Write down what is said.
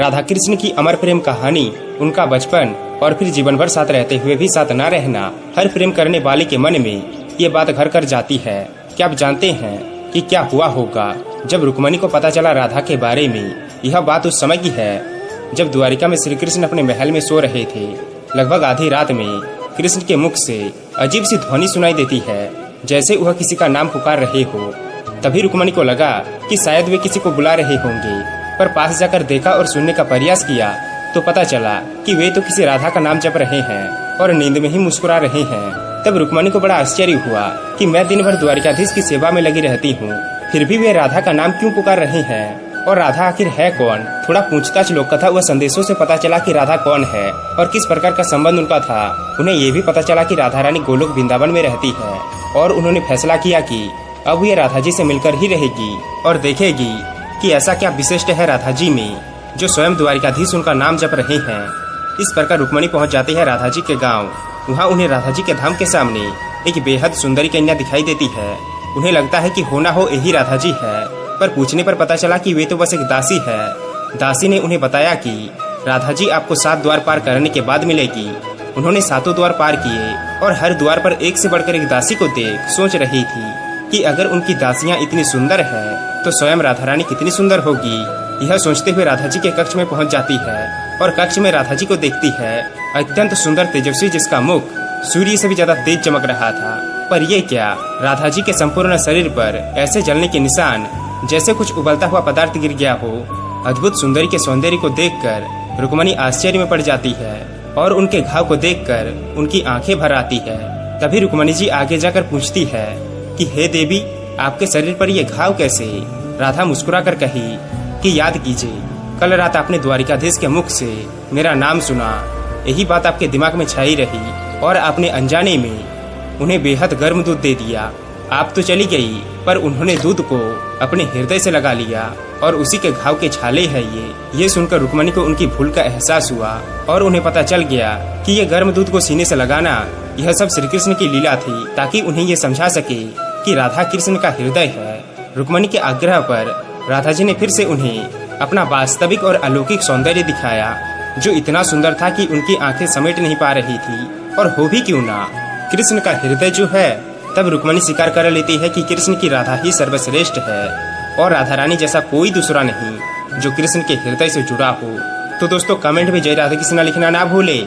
राधा कृष्ण की अमर प्रेम कहानी, उनका बचपन और फिर जीवन भर साथ रहते हुए भी साथ न रहना, हर प्रेम करने वाले के मन में ये बात घर कर जाती है। क्या आप जानते हैं कि क्या हुआ होगा जब रुक्मणी को पता चला राधा के बारे में? यह बात उस समय की है जब द्वारिका में श्री कृष्ण अपने महल में सो रहे थे। लगभग आधी रात में कृष्ण के मुख से अजीब सी ध्वनि सुनाई देती है, जैसे वह किसी का नाम पुकार रहे हो। तभी रुक्मणी को लगा कि शायद वे किसी को बुला रहे होंगे, पर पास जाकर देखा और सुनने का प्रयास किया तो पता चला कि वे तो किसी राधा का नाम जप रहे हैं और नींद में ही मुस्कुरा रहे हैं। तब रुक्मणी को बड़ा आश्चर्य हुआ कि मैं दिन भर द्वारिकाधीश की सेवा में लगी रहती हूँ, फिर भी वे राधा का नाम क्यों पुकार रहे हैं, और राधा आखिर है कौन? थोड़ा पूछताछ लोक कथा व संदेशों से पता चला कि राधा कौन है और किस प्रकार का संबंध उनका था। उन्हें ये भी पता चला कि राधा रानी गोलोक वृंदावन में रहती है और उन्होंने फैसला किया कि अब ये राधा जी से मिलकर ही रहेगी और देखेगी कि ऐसा क्या विशिष्ट है राधा जी में जो स्वयं द्वारिकाधीश उनका नाम जप रहे हैं। इस प्रकार रुक्मणी पहुंच जाती है राधा जी के गांव। वहां उन्हें राधा जी के धाम के सामने एक बेहद सुंदरी कन्या दिखाई देती है। उन्हें लगता है कि होना हो यही राधा जी है, पर पूछने पर पता चला कि वे तो बस एक दासी है। दासी ने उन्हें बताया कि राधा जी आपको 7 द्वार पार करने के बाद मिलेगी। उन्होंने 7 द्वार पार किए और हर द्वार पर एक से बढ़कर एक दासी को देख सोच रही थी कि अगर उनकी दासियां इतनी सुंदर है तो स्वयं राधा रानी कितनी सुंदर होगी। यह सोचते हुए राधा जी के कक्ष में पहुंच जाती है और कक्ष में राधा जी को देखती है, अत्यंत सुंदर तेजस्वी, जिसका मुख सूर्य से भी ज्यादा तेज चमक रहा था। पर ये क्या, राधा जी के संपूर्ण शरीर पर ऐसे जलने के निशान जैसे कुछ उबलता हुआ पदार्थ गिर गया हो। अद्भुत सुंदरी के सौंदर्य को देखकर रुक्मणी आश्चर्य में पड़ जाती है और उनके घाव को देखकर उनकी आंखें भर आती है। तभी रुक्मणी जी आगे जाकर पूछती है कि हे देवी, आपके शरीर पर ये घाव कैसे? राधा मुस्कुरा कर कही कि याद कीजिए, कल रात आपने द्वारिकाधीश के मुख से मेरा नाम सुना। यही बात आपके दिमाग में छाई रही और आपने अनजाने में उन्हें बेहद गर्म दूध दे दिया। आप तो चली गई, पर उन्होंने दूध को अपने हृदय से लगा लिया और उसी के घाव के छाले है ये सुनकर रुक्मणी को उनकी भूल का एहसास हुआ और उन्हें पता चल गया कि ये गर्म दूध को सीने से लगाना यह सब श्री कृष्ण की लीला थी, ताकि उन्हें ये समझा सके कि राधा कृष्ण का हृदय है। रुक्मणी के आग्रह पर राधा जी ने फिर से उन्हें अपना वास्तविक और अलौकिक सौंदर्य दिखाया, जो इतना सुंदर था कि उनकी आंखें समेट नहीं पा रही थी। और हो भी क्यों ना, कृष्ण का हृदय जो है। तब रुक्मणी स्वीकार कर लेती है कि कृष्ण की राधा ही सर्वश्रेष्ठ है और राधा रानी जैसा कोई दूसरा नहीं जो कृष्ण के हृदय से जुड़ा हो। तो दोस्तों, कमेंट में जय राधा कृष्ण लिखना ना भूले।